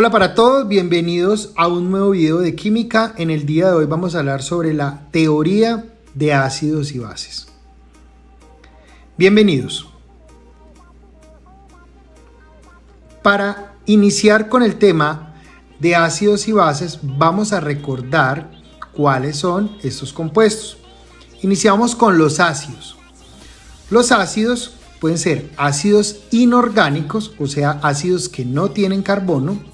Hola para todos, bienvenidos a un nuevo video de química. En el día de hoy vamos a hablar sobre la teoría de ácidos y bases. Bienvenidos. Para iniciar con el tema de ácidos y bases, vamos a recordar cuáles son estos compuestos. Iniciamos con los ácidos. Los ácidos pueden ser ácidos inorgánicos, o sea, ácidos que no tienen carbono.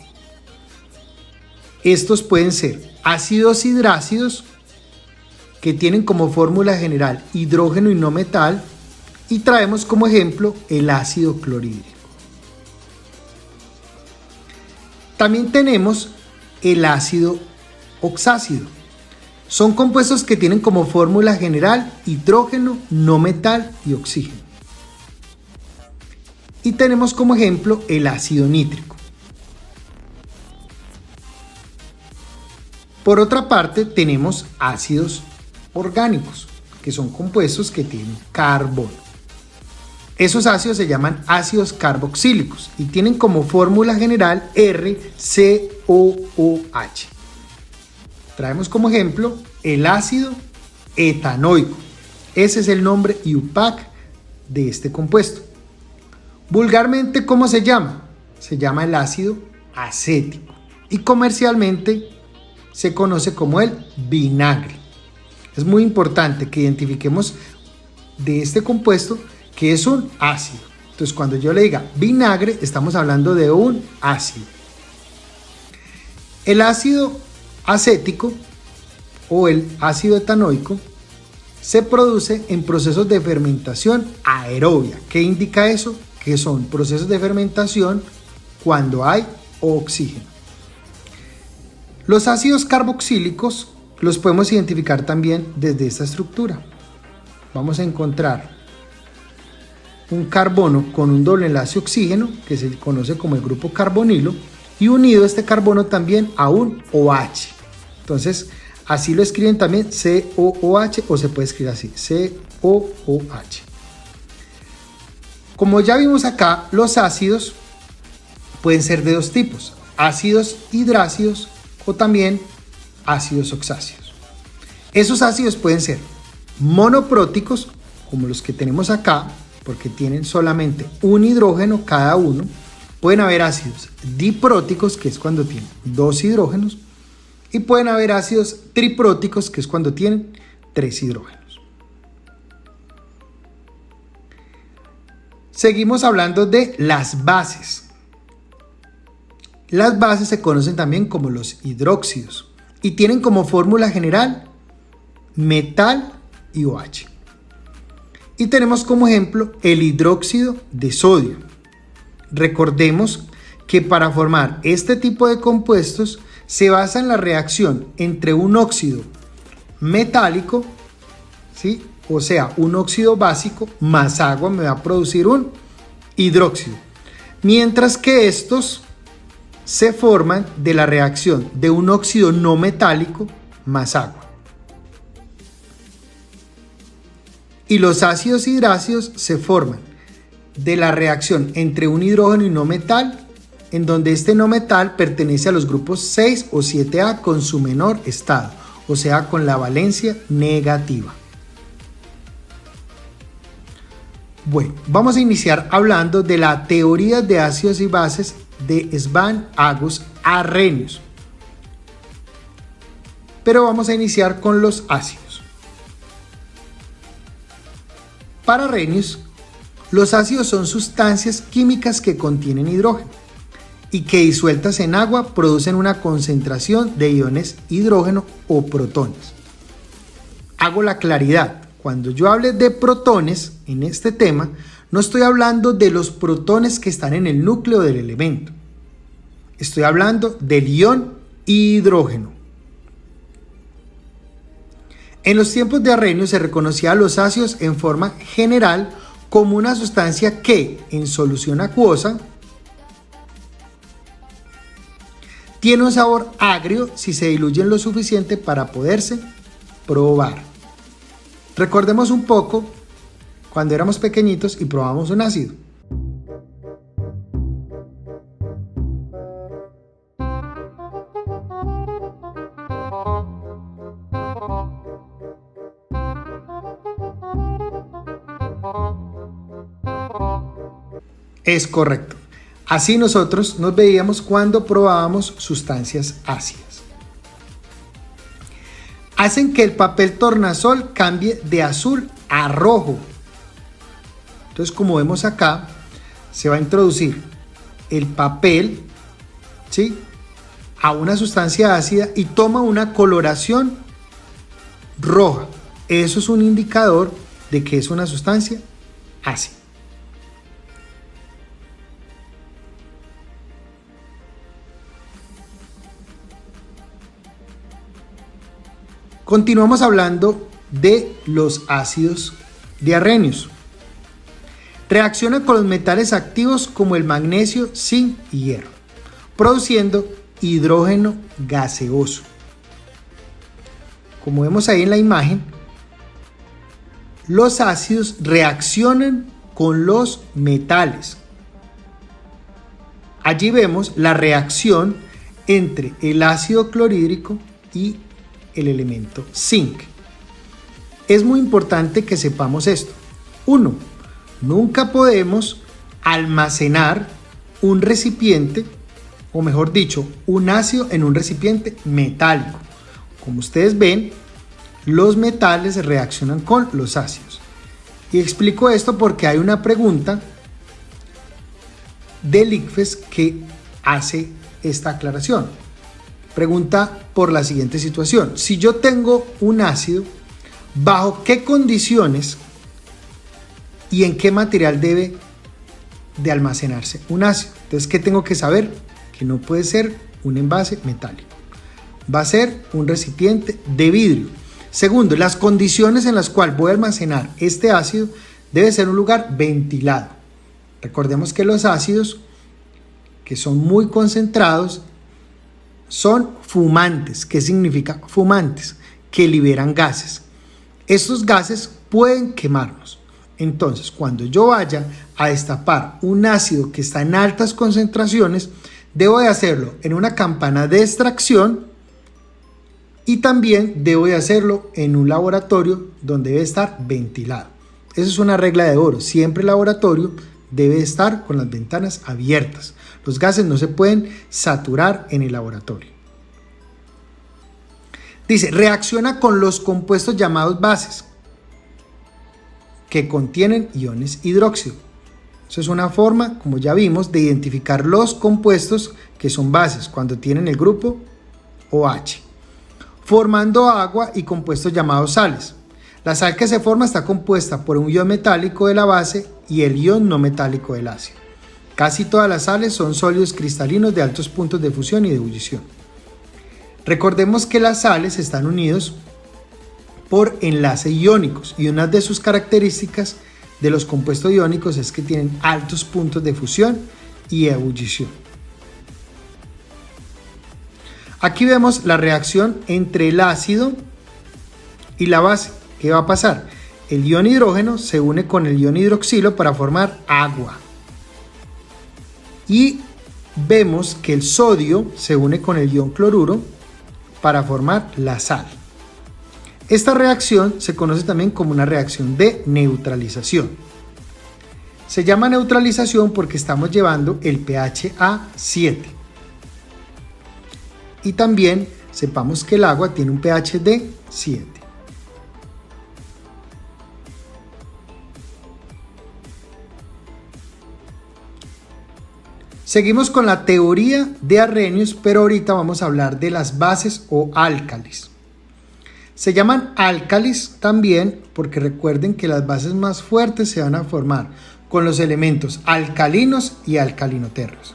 Estos pueden ser ácidos hidrácidos, que tienen como fórmula general hidrógeno y no metal, y traemos como ejemplo el ácido clorhídrico. También tenemos el ácido oxácido. Son compuestos que tienen como fórmula general hidrógeno, no metal y oxígeno. Y tenemos como ejemplo el ácido nítrico. Por otra parte, tenemos ácidos orgánicos, que son compuestos que tienen carbono. Esos ácidos se llaman ácidos carboxílicos y tienen como fórmula general RCOOH. Traemos como ejemplo el ácido etanoico. Ese es el nombre IUPAC de este compuesto. Vulgarmente, ¿cómo se llama? Se llama el ácido acético y comercialmente se conoce como el vinagre. Es muy importante que identifiquemos de este compuesto que es un ácido. Entonces, cuando yo le diga vinagre, estamos hablando de un ácido. El ácido acético o el ácido etanoico se produce en procesos de fermentación aerobia. ¿Qué indica eso? Que son procesos de fermentación cuando hay oxígeno. Los ácidos carboxílicos los podemos identificar también desde esta estructura. Vamos a encontrar un carbono con un doble enlace oxígeno, que se conoce como el grupo carbonilo, y unido este carbono también a un OH. Entonces, así lo escriben también COOH, o se puede escribir así, COOH. Como ya vimos acá, los ácidos pueden ser de dos tipos: ácidos hidrácidos o también ácidos oxácidos. Esos ácidos pueden ser monopróticos, como los que tenemos acá, porque tienen solamente un hidrógeno cada uno. Pueden haber ácidos dipróticos, que es cuando tienen dos hidrógenos, y pueden haber ácidos tripróticos, que es cuando tienen tres hidrógenos. Seguimos hablando de las bases. Las bases se conocen también como los hidróxidos y tienen como fórmula general metal y OH. Y tenemos como ejemplo el hidróxido de sodio. Recordemos que para formar este tipo de compuestos se basa en la reacción entre un óxido metálico, ¿sí? O sea, un óxido básico más agua me va a producir un hidróxido. Mientras que estos se forman de la reacción de un óxido no metálico más agua. Y los ácidos hidrácidos se forman de la reacción entre un hidrógeno y no metal, en donde este no metal pertenece a los grupos 6 o 7A con su menor estado, o sea, con la valencia negativa. Bueno, vamos a iniciar hablando de la teoría de ácidos y bases de Svan, Agus, Arrhenius. Pero vamos a iniciar con los ácidos. Para Arrhenius, los ácidos son sustancias químicas que contienen hidrógeno y que disueltas en agua producen una concentración de iones hidrógeno o protones. Hago la claridad. Cuando yo hable de protones en este tema, no estoy hablando de los protones que están en el núcleo del elemento. Estoy hablando del ion hidrógeno. En los tiempos de Arrhenius se reconocía a los ácidos en forma general como una sustancia que, en solución acuosa, tiene un sabor agrio si se diluyen lo suficiente para poderse probar. Recordemos un poco cuando éramos pequeñitos y probamos un ácido. Es correcto. Así nosotros nos veíamos cuando probábamos sustancias ácidas. Hacen que el papel tornasol cambie de azul a rojo. Entonces, como vemos acá, se va a introducir el papel, ¿sí?, a una sustancia ácida y toma una coloración roja. Eso es un indicador de que es una sustancia ácida. Continuamos hablando de los ácidos diarrénicos. Reacciona con los metales activos como el magnesio, zinc y hierro, produciendo hidrógeno gaseoso. Como vemos ahí en la imagen, los ácidos reaccionan con los metales. Allí vemos la reacción entre el ácido clorhídrico y el elemento zinc. Es muy importante que sepamos esto. 1. Nunca podemos almacenar un recipiente, o mejor dicho, un ácido en un recipiente metálico. Como ustedes ven, los metales reaccionan con los ácidos. Y explico esto porque hay una pregunta del ICFES que hace esta aclaración. Pregunta por la siguiente situación: si yo tengo un ácido, ¿bajo qué condiciones y en qué material debe de almacenarse un ácido? Entonces, ¿qué tengo que saber? Que no puede ser un envase metálico, va a ser un recipiente de vidrio. Segundo, las condiciones en las cuales voy a almacenar este ácido debe ser un lugar ventilado. Recordemos que los ácidos que son muy concentrados son fumantes. ¿Qué significa fumantes? Que liberan gases. Estos gases pueden quemarnos. Entonces, cuando yo vaya a destapar un ácido que está en altas concentraciones, debo de hacerlo en una campana de extracción y también debo de hacerlo en un laboratorio donde debe estar ventilado. Esa es una regla de oro. Siempre el laboratorio debe estar con las ventanas abiertas. Los gases no se pueden saturar en el laboratorio. Dice, reacciona con los compuestos llamados bases, que contienen iones hidróxido. Eso es una forma, como ya vimos, de identificar los compuestos que son bases cuando tienen el grupo OH, formando agua y compuestos llamados sales. La sal que se forma está compuesta por un ion metálico de la base y el ion no metálico del ácido. Casi todas las sales son sólidos cristalinos de altos puntos de fusión y de ebullición. Recordemos que las sales están unidos por enlaces iónicos y una de sus características de los compuestos iónicos es que tienen altos puntos de fusión y ebullición. Aquí vemos la reacción entre el ácido y la base. ¿Qué va a pasar? El ion hidrógeno se une con el ion hidroxilo para formar agua. Y vemos que el sodio se une con el ion cloruro para formar la sal. Esta reacción se conoce también como una reacción de neutralización. Se llama neutralización porque estamos llevando el pH a 7. Y también sepamos que el agua tiene un pH de 7. Seguimos con la teoría de Arrhenius, pero ahorita vamos a hablar de las bases o álcalis. Se llaman álcalis también porque recuerden que las bases más fuertes se van a formar con los elementos alcalinos y alcalinoterros.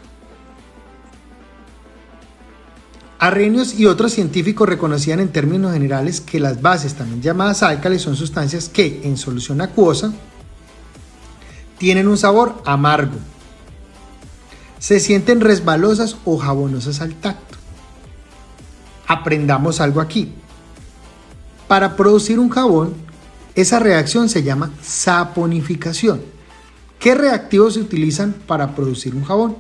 Arrhenius y otros científicos reconocían en términos generales que las bases, también llamadas álcalis, son sustancias que en solución acuosa tienen un sabor amargo, se sienten resbalosas o jabonosas al tacto. Aprendamos algo aquí. Para producir un jabón, esa reacción se llama saponificación. ¿Qué reactivos se utilizan para producir un jabón?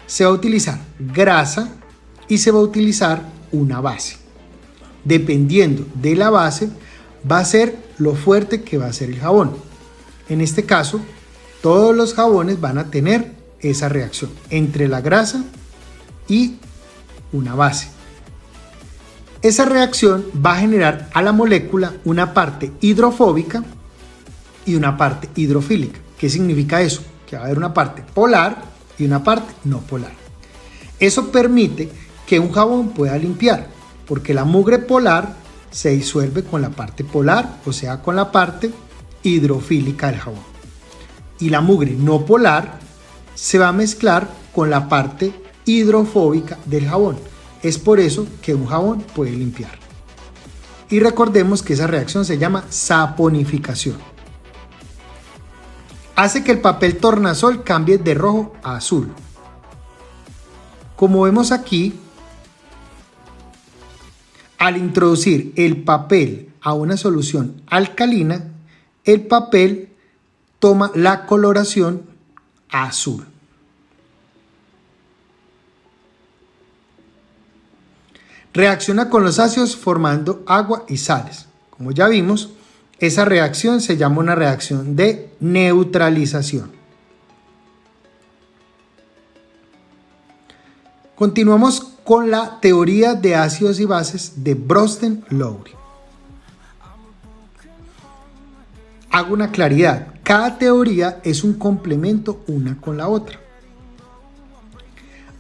Se va a utilizar grasa y se va a utilizar una base. Dependiendo de la base, va a ser lo fuerte que va a ser el jabón. En este caso, todos los jabones van a tener esa reacción entre la grasa y una base. Esa reacción va a generar a la molécula una parte hidrofóbica y una parte hidrofílica. ¿Qué significa eso? Que va a haber una parte polar y una parte no polar. Eso permite que un jabón pueda limpiar, porque la mugre polar se disuelve con la parte polar, o sea, con la parte hidrofílica del jabón. Y la mugre no polar se va a mezclar con la parte hidrofóbica del jabón. Es por eso que un jabón puede limpiar. Y recordemos que esa reacción se llama saponificación. Hace que el papel tornasol cambie de rojo a azul. Como vemos aquí, al introducir el papel a una solución alcalina, el papel toma la coloración azul. Reacciona con los ácidos formando agua y sales. Como ya vimos, esa reacción se llama una reacción de neutralización. Continuamos con la teoría de ácidos y bases de Brøsten-Lowry. Hago una claridad, cada teoría es un complemento una con la otra.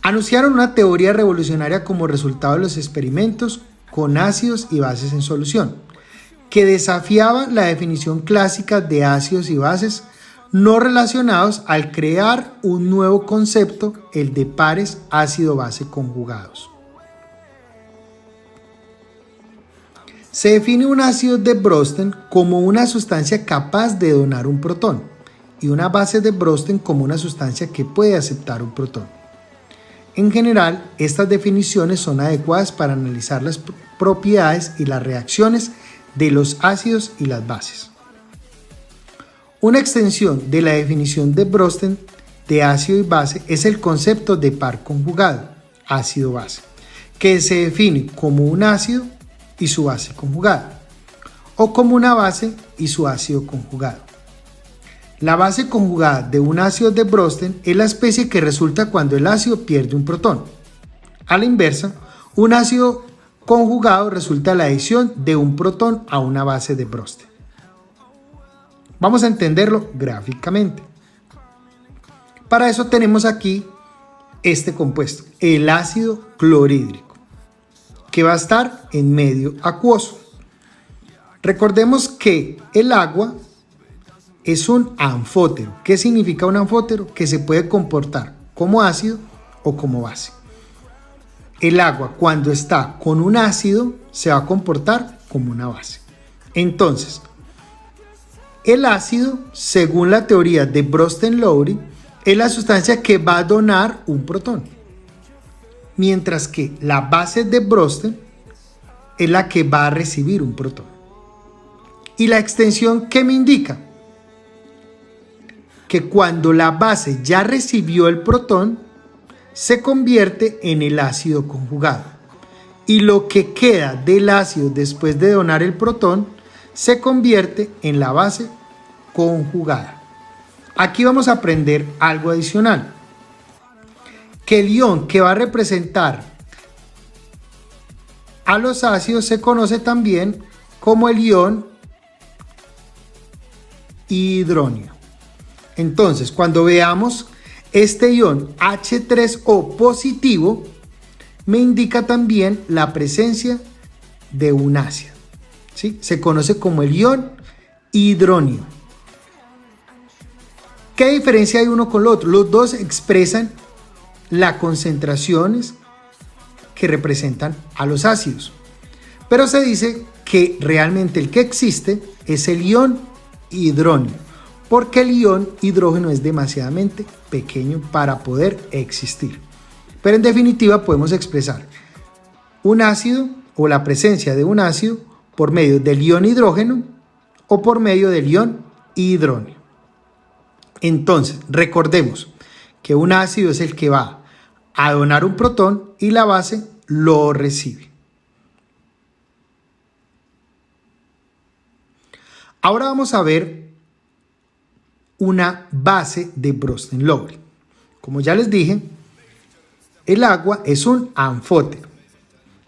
Anunciaron una teoría revolucionaria como resultado de los experimentos con ácidos y bases en solución, que desafiaba la definición clásica de ácidos y bases no relacionados al crear un nuevo concepto, el de pares ácido-base conjugados. Se define un ácido de Brøsten como una sustancia capaz de donar un protón y una base de Brøsten como una sustancia que puede aceptar un protón. En general, estas definiciones son adecuadas para analizar las propiedades y las reacciones de los ácidos y las bases. Una extensión de la definición de Brøsten de ácido y base es el concepto de par conjugado, ácido-base, que se define como un ácido y su base conjugada, o como una base y su ácido conjugado. La base conjugada de un ácido de Brøsten es la especie que resulta cuando el ácido pierde un protón. A la inversa, un ácido conjugado resulta la adición de un protón a una base de Brøsten. Vamos a entenderlo gráficamente. Para eso tenemos aquí este compuesto, el ácido clorhídrico, que va a estar en medio acuoso. Recordemos que el agua es un anfótero. ¿Qué significa un anfótero? Que se puede comportar como ácido o como base. El agua, cuando está con un ácido, se va a comportar como una base. Entonces, el ácido, según la teoría de Brøsten-Lowry, es la sustancia que va a donar un protón, mientras que la base de Brøsten es la que va a recibir un protón. ¿Y la extensión qué me indica? Que cuando la base ya recibió el protón, se convierte en el ácido conjugado. Y lo que queda del ácido después de donar el protón, se convierte en la base conjugada. Aquí vamos a aprender algo adicional. Que el ion que va a representar a los ácidos se conoce también como el ion hidróneo. Entonces, cuando veamos este ion H3O positivo, me indica también la presencia de un ácido. ¿Sí? Se conoce como el ion hidróneo. ¿Qué diferencia hay uno con el otro? Los dos expresan las concentraciones que representan a los ácidos. Pero se dice que realmente el que existe es el ion hidróneo, porque el ion hidrógeno es demasiadamente pequeño para poder existir. Pero en definitiva podemos expresar un ácido o la presencia de un ácido por medio del ion hidrógeno o por medio del ion hidróneo. Entonces, recordemos que un ácido es el que va a donar un protón y la base lo recibe. Ahora vamos a ver una base de Brøsten-Lowry. Como ya les dije, el agua es un anfótero.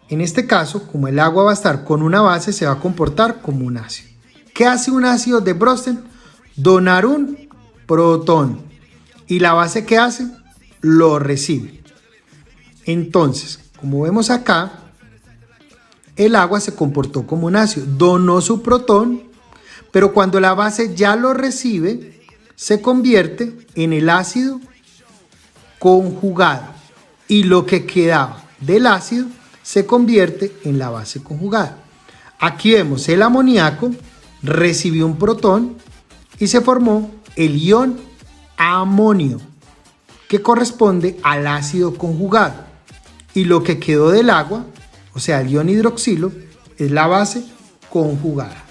En este caso, como el agua va a estar con una base, se va a comportar como un ácido. ¿Qué hace un ácido de Bronsted? Donar un protón. ¿Y la base qué hace? Lo recibe. Entonces, como vemos acá, el agua se comportó como un ácido, donó su protón, pero cuando la base ya lo recibe, se convierte en el ácido conjugado. Y lo que quedaba del ácido se convierte en la base conjugada. Aquí vemos el amoníaco, recibió un protón y se formó el ion amonio, que corresponde al ácido conjugado. Y lo que quedó del agua, o sea, el ion hidroxilo, es la base conjugada.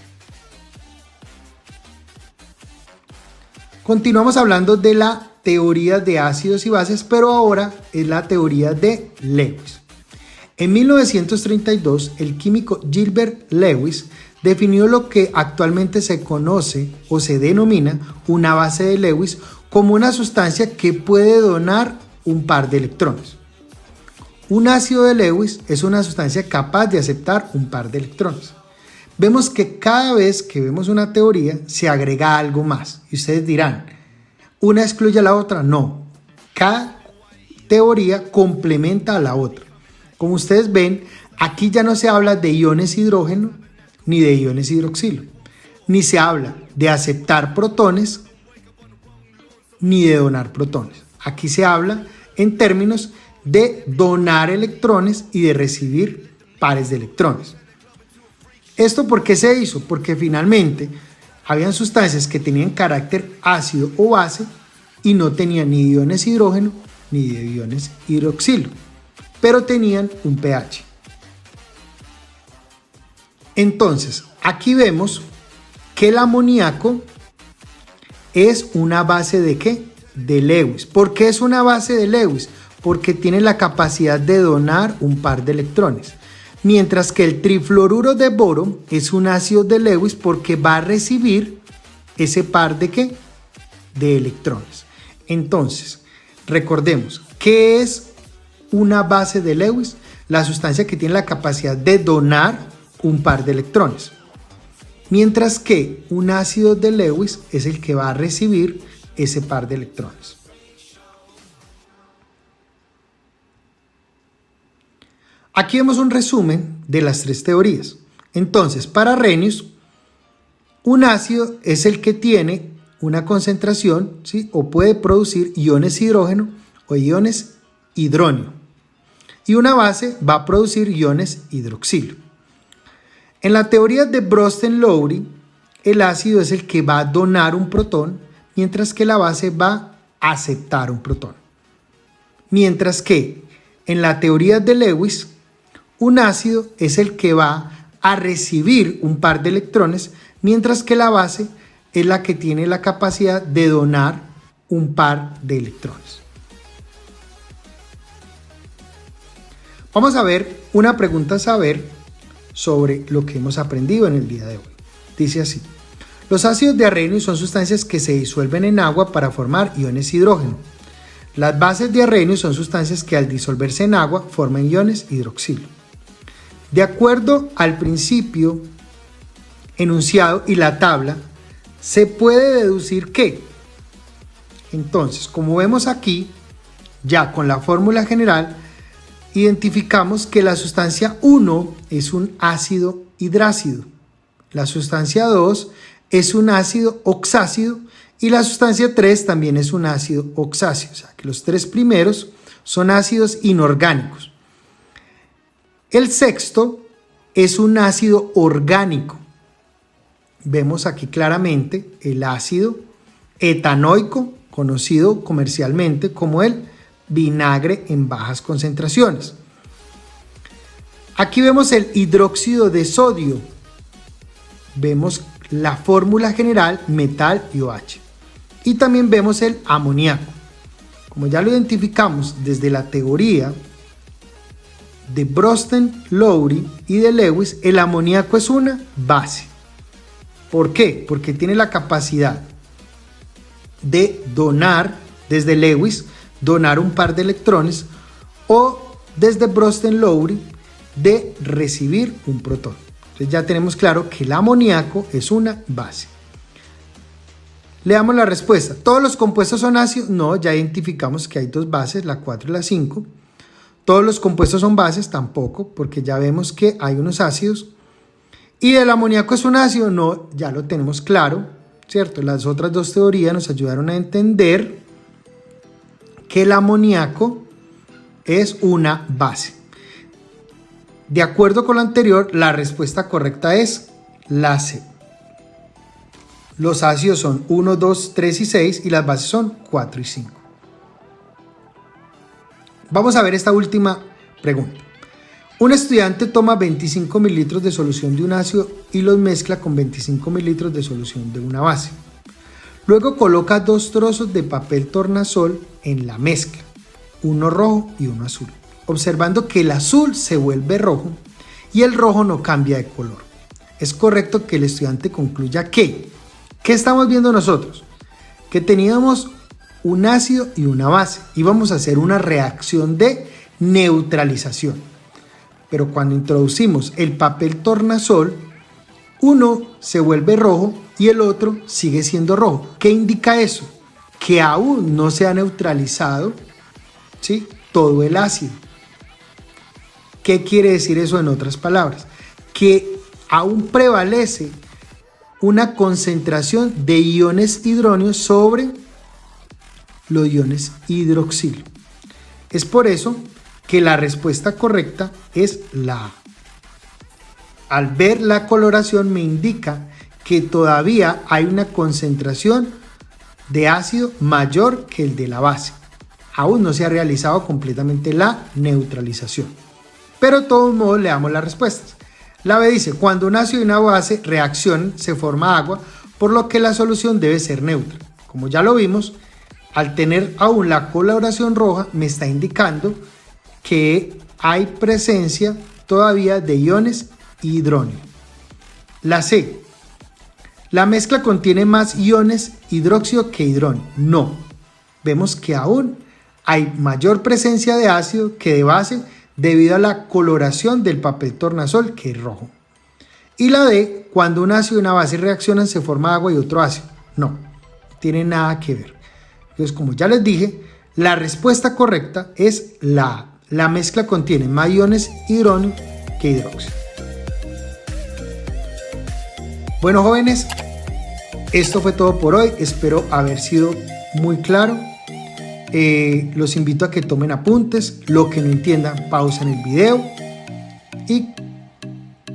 Continuamos hablando de la teoría de ácidos y bases, pero ahora es la teoría de Lewis. En 1932, el químico Gilbert Lewis definió lo que actualmente se conoce o se denomina una base de Lewis como una sustancia que puede donar un par de electrones. Un ácido de Lewis es una sustancia capaz de aceptar un par de electrones. Vemos que cada vez que vemos una teoría se agrega algo más. Y ustedes dirán, ¿una excluye a la otra? No. Cada teoría complementa a la otra. Como ustedes ven, aquí ya no se habla de iones hidrógeno ni de iones hidroxilo. Ni se habla de aceptar protones ni de donar protones. Aquí se habla en términos de donar electrones y de recibir pares de electrones. ¿Esto por qué se hizo? Porque finalmente habían sustancias que tenían carácter ácido o base y no tenían ni iones hidrógeno ni de iones hidroxilo, pero tenían un pH. Entonces, aquí vemos que el amoníaco es una base ¿de qué? De Lewis. ¿Por qué es una base de Lewis? Porque tiene la capacidad de donar un par de electrones. Mientras que el trifluoruro de boro es un ácido de Lewis porque va a recibir ese par ¿de qué? De electrones. Entonces, recordemos, ¿qué es una base de Lewis? La sustancia que tiene la capacidad de donar un par de electrones. Mientras que un ácido de Lewis es el que va a recibir ese par de electrones. Aquí vemos un resumen de las tres teorías. Entonces, para Arrhenius, un ácido es el que tiene una concentración, ¿sí? O puede producir iones hidrógeno o iones hidróneo. Y una base va a producir iones hidroxilo. En la teoría de Bronsted-Lowry, el ácido es el que va a donar un protón, mientras que la base va a aceptar un protón. Mientras que en la teoría de Lewis, un ácido es el que va a recibir un par de electrones, mientras que la base es la que tiene la capacidad de donar un par de electrones. Vamos a ver una pregunta a saber sobre lo que hemos aprendido en el día de hoy. Dice así: los ácidos de Arrhenius son sustancias que se disuelven en agua para formar iones hidrógeno. Las bases de Arrhenius son sustancias que al disolverse en agua forman iones hidroxilo. De acuerdo al principio enunciado y la tabla, se puede deducir que, entonces, como vemos aquí, ya con la fórmula general, identificamos que la sustancia 1 es un ácido hidrácido, la sustancia 2 es un ácido oxácido y la sustancia 3 también es un ácido oxácido, o sea que los tres primeros son ácidos inorgánicos. El sexto es un ácido orgánico. Vemos aquí claramente el ácido etanoico, conocido comercialmente como el vinagre en bajas concentraciones. Aquí vemos el hidróxido de sodio. Vemos la fórmula general metal y OH. Y también vemos el amoníaco. Como ya lo identificamos desde la teoría de Bronsted-Lowry y de Lewis, el amoníaco es una base. ¿Por qué? Porque tiene la capacidad de donar, desde Lewis, donar un par de electrones, o desde Bronsted-Lowry de recibir un protón. Entonces ya tenemos claro que el amoníaco es una base. Leamos la respuesta. ¿Todos los compuestos son ácidos? No, ya identificamos que hay dos bases, la 4 y la 5. ¿Todos los compuestos son bases? Tampoco, porque ya vemos que hay unos ácidos. ¿Y el amoníaco es un ácido? No, ya lo tenemos claro, ¿cierto? Las otras dos teorías nos ayudaron a entender que el amoníaco es una base. De acuerdo con lo anterior, la respuesta correcta es la C. Los ácidos son 1, 2, 3 y 6 y las bases son 4 y 5. Vamos a ver esta última pregunta. Un estudiante toma 25 mililitros de solución de un ácido y los mezcla con 25 mililitros de solución de una base. Luego coloca 2 trozos de papel tornasol en la mezcla, uno rojo y uno azul, observando que el azul se vuelve rojo y el rojo no cambia de color. Es correcto que el estudiante concluya que, ¿qué estamos viendo nosotros? Que teníamos un ácido y una base, íbamos a hacer una reacción de neutralización. Pero cuando introducimos el papel tornasol, uno se vuelve rojo y el otro sigue siendo rojo. ¿Qué indica eso? Que aún no se ha neutralizado, ¿sí?, todo el ácido. ¿Qué quiere decir eso en otras palabras? Que aún prevalece una concentración de iones hidróneos sobre los iones hidroxilo. Es por eso que la respuesta correcta es la A. Al ver la coloración me indica que todavía hay una concentración de ácido mayor que el de la base. Aún no se ha realizado completamente la neutralización. Pero de todos modos le damos las respuestas. La B dice, cuando un ácido y una base reaccionan se forma agua, por lo que la solución debe ser neutra. Como ya lo vimos, al tener aún la coloración roja me está indicando que hay presencia todavía de iones hidróneo. La C. La mezcla contiene más iones hidróxido que hidróneo. No. Vemos que aún hay mayor presencia de ácido que de base debido a la coloración del papel tornasol, que es rojo. Y la D. Cuando un ácido y una base reaccionan se forma agua y otro ácido. No. Tiene nada que ver. Entonces, como ya les dije, la respuesta correcta es la A. La mezcla contiene más iones hidróneo que hidróxido. Bueno, jóvenes, esto fue todo por hoy. Espero haber sido muy claro. Los invito a que tomen apuntes. Lo que no entiendan, pausen el video. Y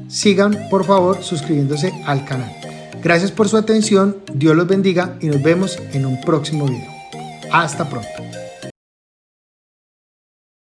sigan, por favor, suscribiéndose al canal. Gracias por su atención. Dios los bendiga y nos vemos en un próximo video. Hasta pronto.